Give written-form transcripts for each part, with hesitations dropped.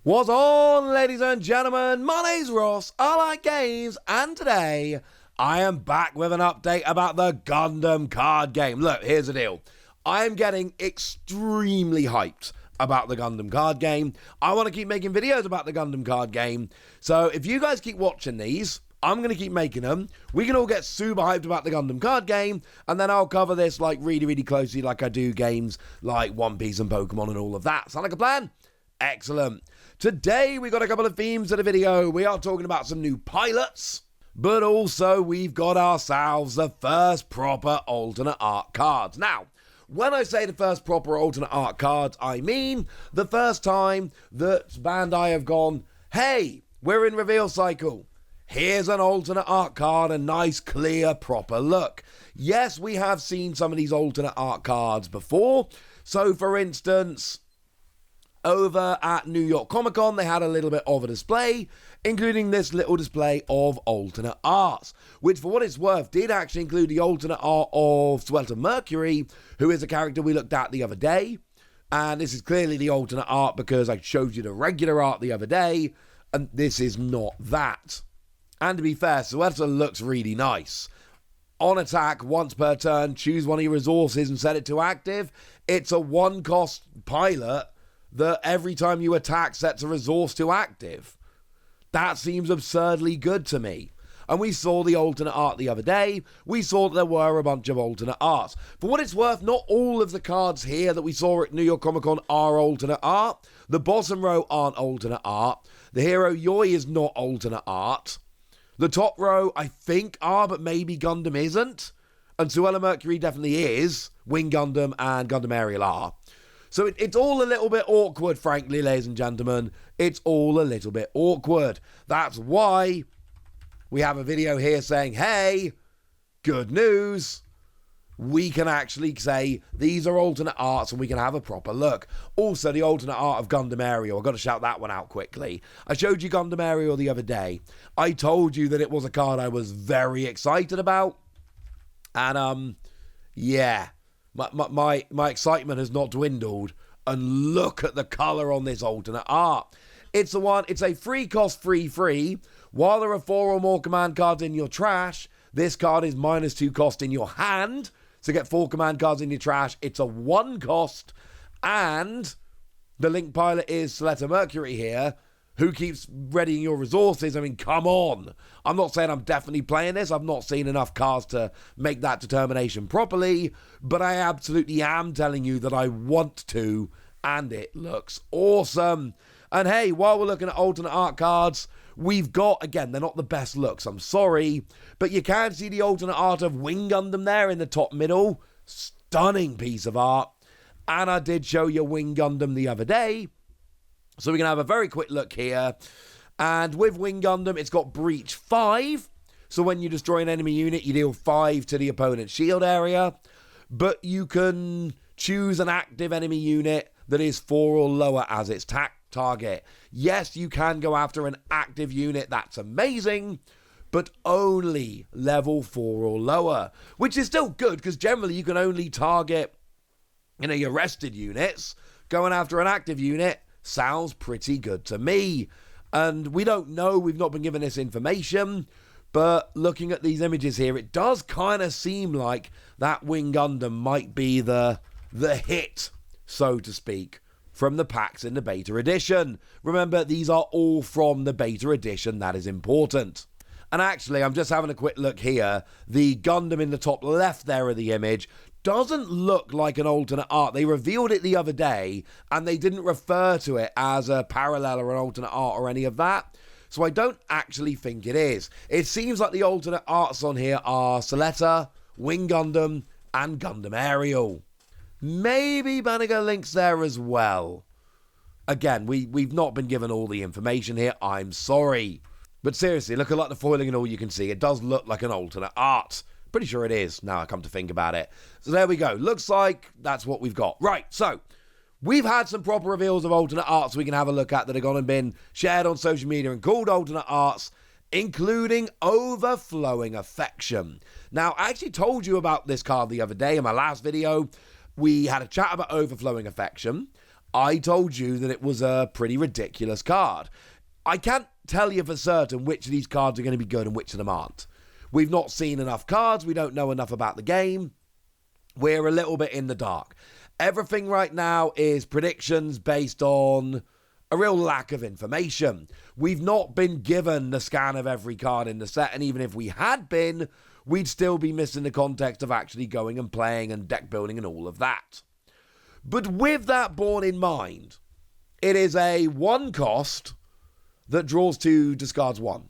What's on, ladies and gentlemen? My name's Ross, I like games, and today I am back with an update about the Gundam card game. Look, here's the deal. I am getting extremely hyped about the Gundam card game. I want to keep making videos about the Gundam card game, so if you guys keep watching these, I'm going to keep making them. We can all get super hyped about the Gundam card game, and then I'll cover this like really closely like I do games like One Piece and Pokemon and all of that. Sound like a plan? Excellent. Today we got a couple of themes to the video. We are talking about some new pilots, but also we've got ourselves the first proper alternate art cards. Now, when I say the first proper alternate art cards, I mean the first time that Bandai have gone, hey, we're in reveal cycle. Here's an alternate art card, a nice, clear, proper look. Yes, we have seen some of these alternate art cards before. So, for instance, over at New York Comic Con, they had a little bit of a display, including this little display of alternate arts, which for what it's worth did actually include the alternate art of Swelter Mercury, who is a character we looked at the other day. And this is clearly the alternate art because I showed you the regular art the other day, and this is not that. And to be fair, Swelter looks really nice. On attack, once per turn, choose one of your resources and set it to active. It's a one-cost pilot that every time you attack sets a resource to active. That seems absurdly good to me. And we saw the alternate art the other day. We saw that there were a bunch of alternate arts. For what it's worth, not all of the cards here that we saw at New York Comic Con are alternate art. The bottom row aren't alternate art. The hero Yoi is not alternate art. The top row, I think, are, but maybe Gundam isn't. And Swelter Mercury definitely is. Wing Gundam and Gundam Aerial are. So it's all a little bit awkward, frankly, ladies and gentlemen. It's all a little bit awkward. That's why we have a video here saying, hey, good news. We can actually say these are alternate arts and we can have a proper look. Also, the alternate art of Gundam Aerial. I've got to shout that one out quickly. I showed you Gundam Aerial the other day. I told you that it was a card I was very excited about. And, yeah. My excitement has not dwindled, and look at the colour on this alternate art. It's a free cost free. While there are 4 or more command cards in your trash, this card is -2 cost in your hand. So get 4 command cards in your trash. It's a 1 cost, and the Link pilot is Swelter Mercury here, who keeps readying your resources. I mean, come on. I'm not saying I'm definitely playing this. I've not seen enough cards to make that determination properly, but I absolutely am telling you that I want to, and it looks awesome. And hey, while we're looking at alternate art cards, we've got, again, they're not the best looks, I'm sorry, but you can see the alternate art of Wing Gundam there in the top middle. Stunning piece of art. And I did show you Wing Gundam the other day. So we can have a very quick look here. And with Wing Gundam, it's got Breach 5. So when you destroy an enemy unit, you deal 5 to the opponent's shield area. But you can choose an active enemy unit that is 4 or lower as its target. Yes, you can go after an active unit. That's amazing. But only level 4 or lower. Which is still good, because generally you can only target, your rested units. Going after an active unit sounds pretty good to me. And we don't know, we've not been given this information, but looking at these images here, it does kind of seem like that Wing Gundam might be the hit, so to speak, from the packs in the beta edition. Remember, these are all from the beta edition, that is important. And actually, I'm just having a quick look here. The Gundam in the top left there of the image doesn't look like an alternate art. They revealed it the other day, and they didn't refer to it as a parallel or an alternate art or any of that. So I don't actually think it is. It seems like the alternate arts on here are Swelter, Wing Gundam, and Gundam Aerial. Maybe Banniger Link's there as well. Again, we've not been given all the information here. I'm sorry. But seriously, look at like the foiling and all you can see. It does look like an alternate art. Pretty sure it is, now I come to think about it. So there we go. Looks like that's what we've got. Right, so we've had some proper reveals of alternate arts we can have a look at that have gone and been shared on social media and called alternate arts, including Overflowing Affection. Now, I actually told you about this card the other day in my last video. We had a chat about Overflowing Affection. I told you that it was a pretty ridiculous card. I can't tell you for certain which of these cards are going to be good and which of them aren't. We've not seen enough cards. We don't know enough about the game. We're a little bit in the dark. Everything right now is predictions based on a real lack of information. We've not been given the scan of every card in the set, and even if we had been, we'd still be missing the context of actually going and playing and deck building and all of that. But with that borne in mind, it is a 1 cost that draws 2, discards 1.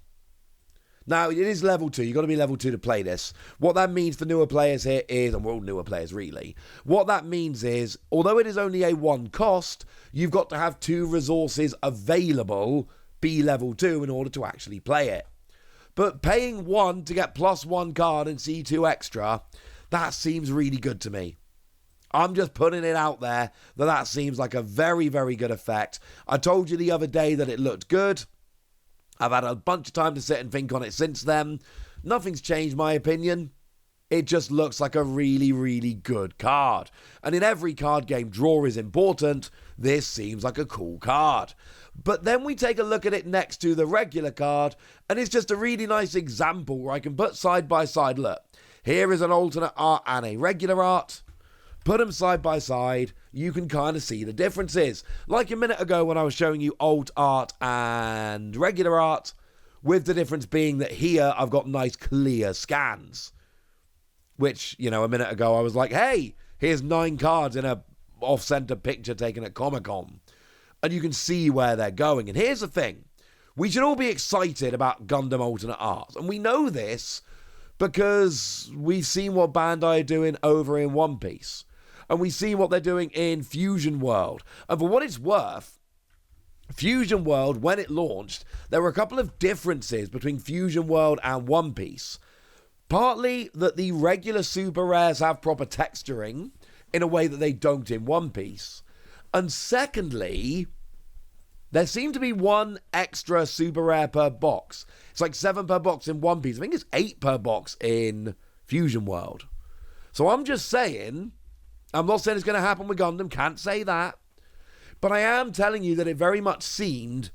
Now, it is level 2. You've got to be level 2 to play this. What that means for newer players here is, and we're all newer players really, what that means is, although it is only a 1 cost, you've got to have 2 resources available, be level 2, in order to actually play it. But paying 1 to get +1 card and see 2 extra, that seems really good to me. I'm just putting it out there that seems like a very, very good effect. I told you the other day that it looked good. I've had a bunch of time to sit and think on it since then. Nothing's changed my opinion. It just looks like a really, really good card. And in every card game, draw is important. This seems like a cool card. But then we take a look at it next to the regular card, and it's just a really nice example where I can put side by side, look, here is an alternate art and a regular art. Put them side by side, you can kind of see the differences. Like a minute ago when I was showing you alt art and regular art, with the difference being that here I've got nice clear scans. Which, a minute ago I was like, hey, here's 9 cards in a off-center picture taken at Comic-Con. And you can see where they're going. And here's the thing. We should all be excited about Gundam alternate art. And we know this because we've seen what Bandai are doing over in One Piece. And we see what they're doing in Fusion World. And for what it's worth, Fusion World, when it launched, there were a couple of differences between Fusion World and One Piece. Partly that the regular super rares have proper texturing in a way that they don't in One Piece. And secondly, there seemed to be 1 extra super rare per box. It's like 7 per box in One Piece. I think it's 8 per box in Fusion World. So I'm just saying, I'm not saying it's going to happen with Gundam, can't say that. But I am telling you that it very much seemed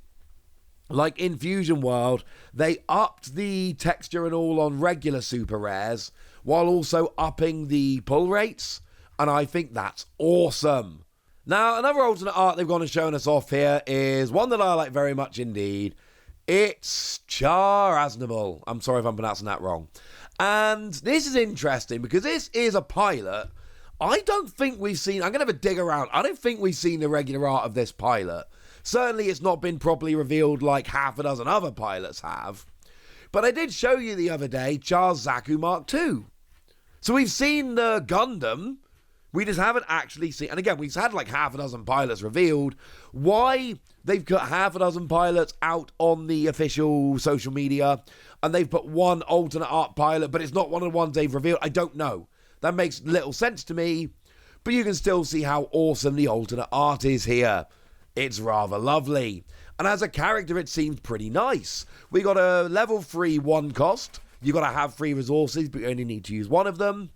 like in Fusion World, they upped the texture and all on regular super rares, while also upping the pull rates. And I think that's awesome. Now, another alternate art they've gone and shown us off here is one that I like very much indeed. It's Char Aznable. I'm sorry if I'm pronouncing that wrong. And this is interesting because this is a pilot. I don't think we've seen, I'm going to have a dig around, I don't think we've seen the regular art of this pilot. Certainly it's not been properly revealed like half a dozen other pilots have. But I did show you the other day Char Zaku Mark II. So we've seen the Gundam, we just haven't actually seen, and again, we've had like half a dozen pilots revealed. Why they've got half a dozen pilots out on the official social media, and they've put 1 alternate art pilot, but it's not one of the ones they've revealed, I don't know. That makes little sense to me, but you can still see how awesome the alternate art is here. It's rather lovely. And as a character, it seems pretty nice. We got a level 3 1 cost. You got to have 3 resources, but you only need to use 1 of them.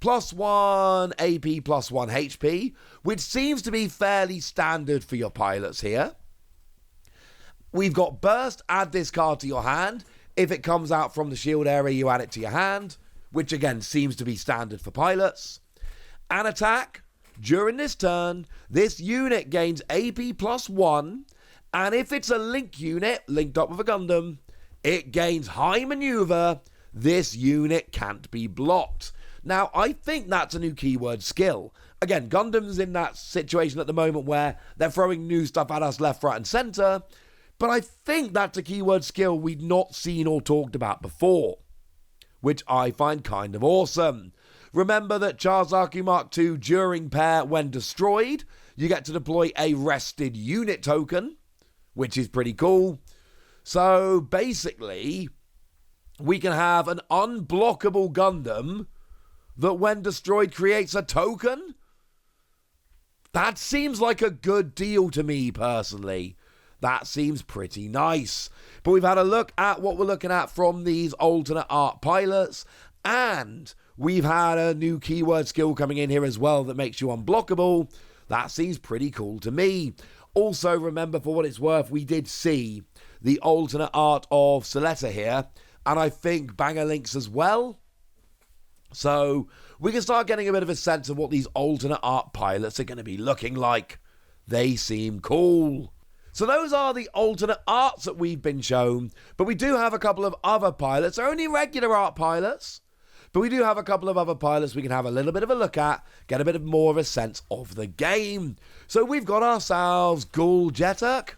+1 AP, +1 HP, which seems to be fairly standard for your pilots here. We've got burst, add this card to your hand. If it comes out from the shield area, you add it to your hand, which again seems to be standard for pilots. An attack. During this turn, this unit gains AP +1, and if it's a link unit linked up with a Gundam, it gains high maneuver. This unit can't be blocked. Now, I think that's a new keyword skill. Again, Gundam's in that situation at the moment where they're throwing new stuff at us left, right, and center, but I think that's a keyword skill we'd not seen or talked about before, which I find kind of awesome. Remember that Char Zaku Mark II, during pair, when destroyed, you get to deploy a rested unit token, which is pretty cool. So basically, we can have an unblockable Gundam that when destroyed creates a token. That seems like a good deal to me personally. That seems pretty nice. But we've had a look at what we're looking at from these alternate art pilots, and we've had a new keyword skill coming in here as well that makes you unblockable. That seems pretty cool to me. Also, remember, for what it's worth, we did see the alternate art of Soletta here, and I think Banger Links as well. So we can start getting a bit of a sense of what these alternate art pilots are going to be looking like. They seem cool. So those are the alternate arts that we've been shown, but we do have a couple of other pilots. They're only regular art pilots, but we do have a couple of other pilots we can have a little bit of a look at, get a bit more of a sense of the game. So we've got ourselves Ghoul Jeturk.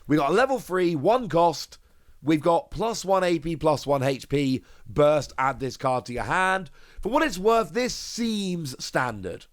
We got level 3, 1 cost. We've got +1 AP, +1 HP, burst, add this card to your hand. For what it's worth, this seems standard.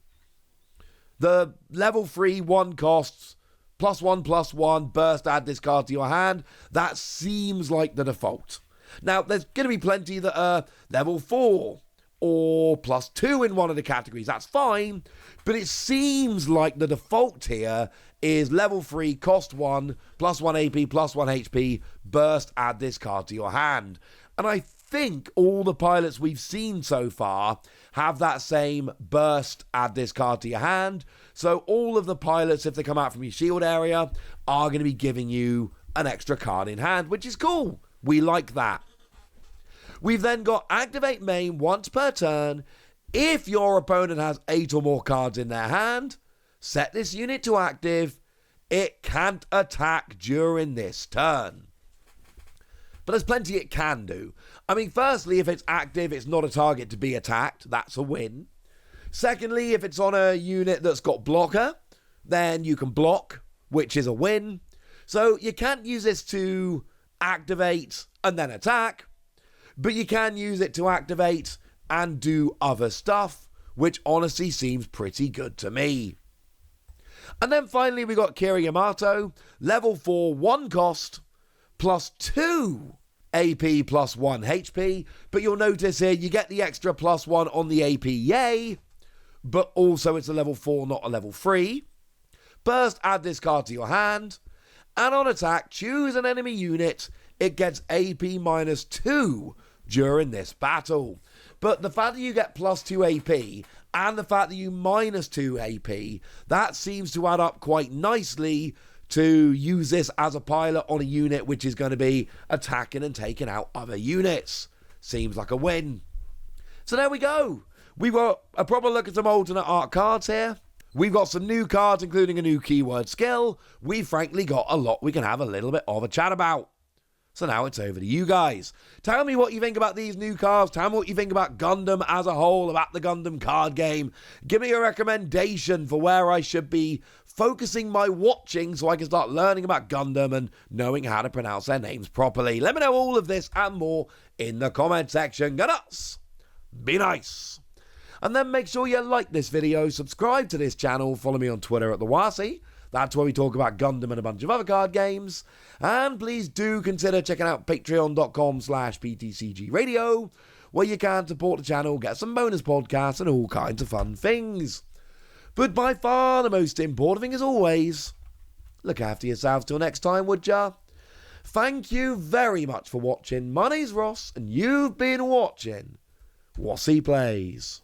The level 3, 1 costs, +1/+1, burst, add this card to your hand. That seems like the default. Now, there's going to be plenty that are level 4 or +2 in one of the categories. That's fine, but it seems like the default here is level 3, cost 1, +1 AP, +1 HP, burst, add this card to your hand. And I think all the pilots we've seen so far have that same burst, add this card to your hand. So all of the pilots, if they come out from your shield area, are going to be giving you an extra card in hand, which is cool. We like that. We've then got activate main once per turn. If your opponent has 8 or more cards in their hand, set this unit to active. It can't attack during this turn. But there's plenty it can do. I mean, firstly, if it's active, it's not a target to be attacked. That's a win. Secondly, if it's on a unit that's got blocker, then you can block, which is a win. So you can't use this to activate and then attack, but you can use it to activate and do other stuff, which honestly seems pretty good to me. And then finally, we got Kira Yamato, level 4, 1 cost, +2 AP, +1 HP. But you'll notice here, you get the extra +1 on the AP, yay. But also it's a level 4, not a level 3. Burst, add this card to your hand. And on attack, choose an enemy unit. It gets AP -2 during this battle. But the fact that you get +2 AP and the fact that you -2 AP, that seems to add up quite nicely to use this as a pilot on a unit which is going to be attacking and taking out other units. Seems like a win. So there we go. We've got a proper look at some alternate art cards here. We've got some new cards, including a new keyword skill. We've frankly got a lot we can have a little bit of a chat about. So now it's over to you guys. Tell me what you think about these new cards. Tell me what you think about Gundam as a whole, about the Gundam card game. Give me a recommendation for where I should be focusing my watching so I can start learning about Gundam and knowing how to pronounce their names properly. Let me know all of this and more in the comment section. Go nuts! Be nice! And then make sure you like this video, subscribe to this channel, follow me on Twitter at TheWasi. That's where we talk about Gundam and a bunch of other card games. And please do consider checking out patreon.com/PTCGradio, where you can support the channel, get some bonus podcasts and all kinds of fun things. But by far the most important thing, as always, look after yourselves till next time, would ya? Thank you very much for watching. My name's Ross, and you've been watching Wasi Plays.